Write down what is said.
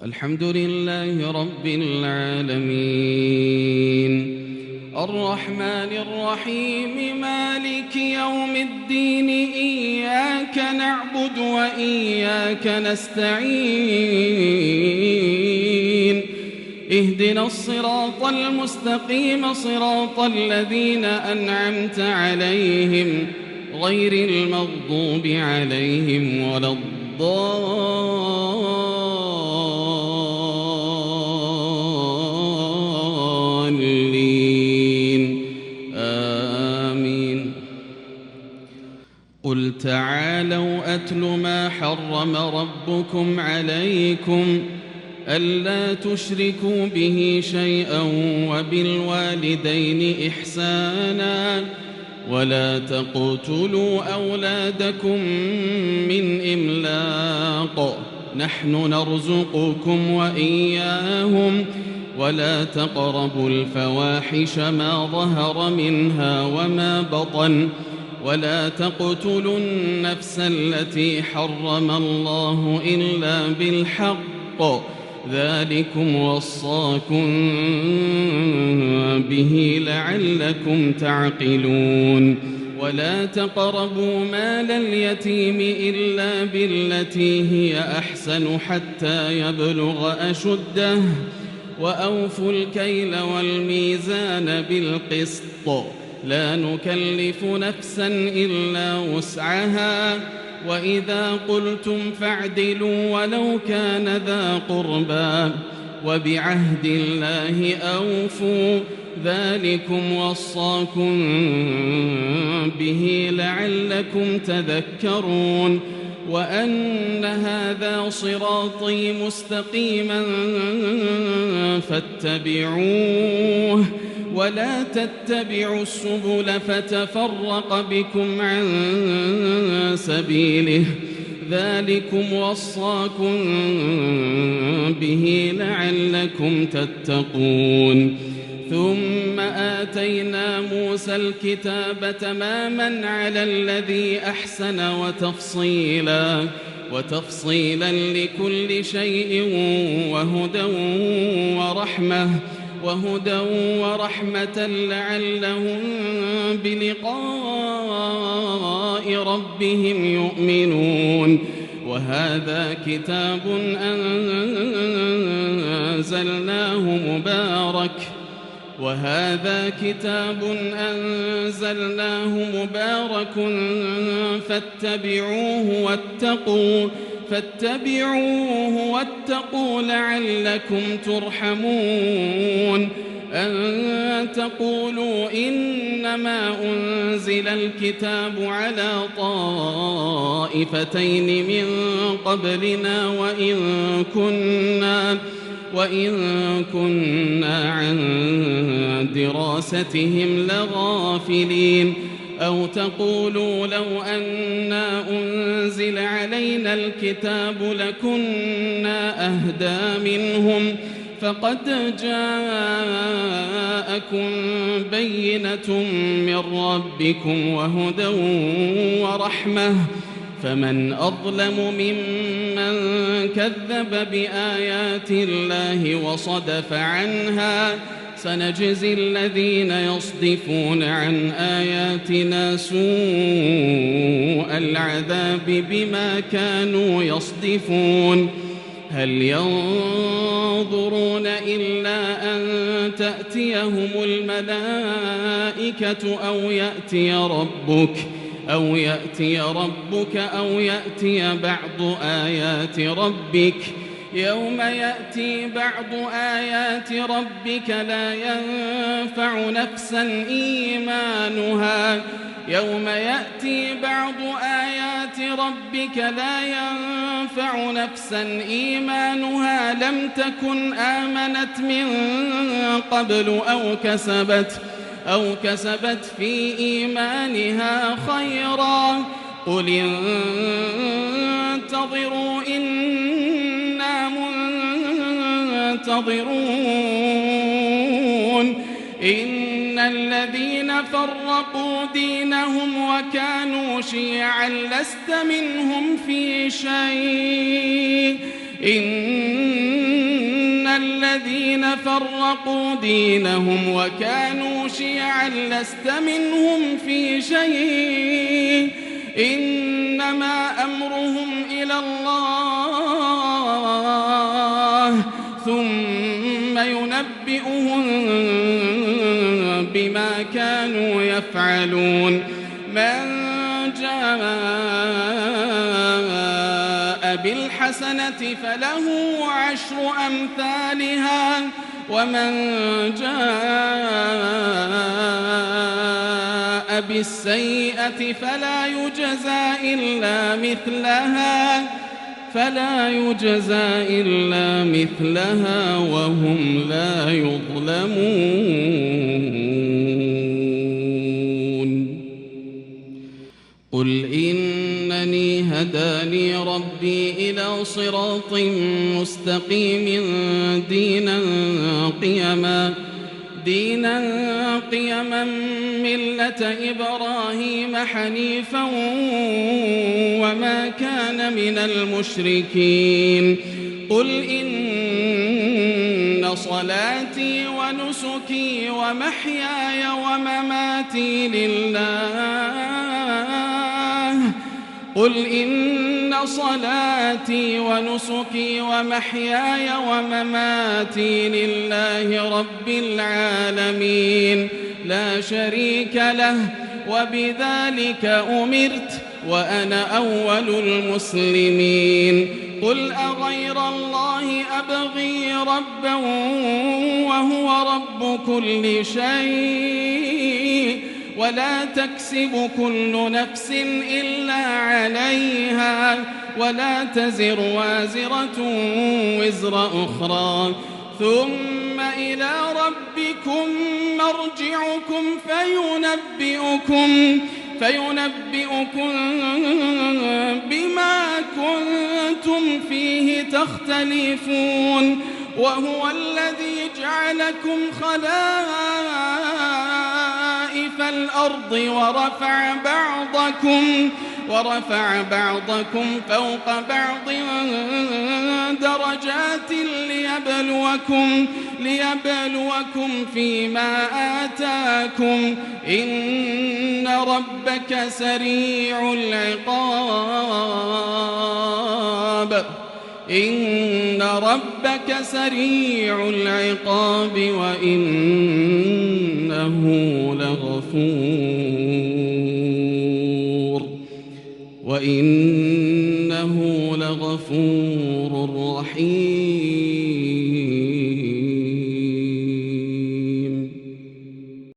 الحمد لله رب العالمين الرحمن الرحيم مالك يوم الدين إياك نعبد وإياك نستعين اهدنا الصراط المستقيم صراط الذين أنعمت عليهم غير المغضوب عليهم ولا الضالين آمين. قل تعالوا أتل ما حرم ربكم عليكم ألا تشركوا به شيئا وبالوالدين إحسانا ولا تقتلوا أولادكم من إملاق نحن نرزقكم وإياهم ولا تقربوا الفواحش ما ظهر منها وما بطن ولا تقتلوا النفس التي حرم الله إلا بالحق ذلكم وصاكم به لعلكم تعقلون ولا تقربوا مال اليتيم إلا بالتي هي أحسن حتى يبلغ أشده وأوفوا الكيل والميزان بالقسط لا نكلف نفسا إلا وسعها وإذا قلتم فاعدلوا ولو كان ذا قربى وبعهد الله أوفوا ذلكم وصاكم به لعلكم تذكرون وأن هذا صراطي مستقيما فاتبعوه ولا تتبعوا السبل فتفرق بكم عن سبيله ذلكم وصاكم به لعلكم تتقون ثم آتينا موسى الكتاب تماما على الذي أحسن وتفصيلا لكل شيء وهدى ورحمة لعلهم بلقاء ربهم يؤمنون وهذا كتاب أنزلناه مبارك فاتبعوه واتقوا لعلكم ترحمون أن تقولوا إنما أنزل الكتاب على طائفتين من قبلنا وإن كنا عن دراستهم لغافلين أو تقولوا لو أنا أنزل علينا الكتاب لكنا أهدى منهم فقد جاءكم بينة من ربكم وهدى ورحمة فمن أظلم ممن كذب بآيات الله وصدف عنها سنجزي الذين يصدفون عن آياتنا سوء العذاب بما كانوا يصدفون هل ينظرون إلا أن تأتيهم الملائكة أو يأتي ربك أو يأتي بعض آيات ربك يوم يأتي بعض آيات ربك لا ينفع نفسا إيمانها لم تكن آمنت من قبل أو كسبت في إيمانها خيرا قل انتظروا إنا منتظرون إن الذين فرقوا دينهم وكانوا شيعا لست منهم في شيء الذين فرقوا دينهم وكانوا شيعا لست منهم في شيء إنما أمرهم إلى الله ثم ينبئهم بما كانوا يفعلون من جاء بالحسنة فله 10 أمثالها ومن جاء بالسيئة فلا يجزى إلا مثلها وهم لا يظلمون قل إنني هداني ربي إلى صراط مستقيم دينا قيما ملة إبراهيم حنيفا وما كان من المشركين قل إن صلاتي ونسكي ومحياي ومماتي لله رب العالمين لا شريك له وبذلك أمرت وأنا أول المسلمين قل أغير الله أبغي ربا وهو رب كل شيء ولا تكسب كل نفس إلا عليها ولا تزر وازرة وزر أخرى ثم إلى ربكم مرجعكم فينبئكم بما كنتم فيه تختلفون وهو الذي جعلكم خلائف الأرض ورفع بعضكم فوق بعض درجات ليبلوكم فيما آتاكم إن ربك سريع العقاب وإنه لغفور رحيم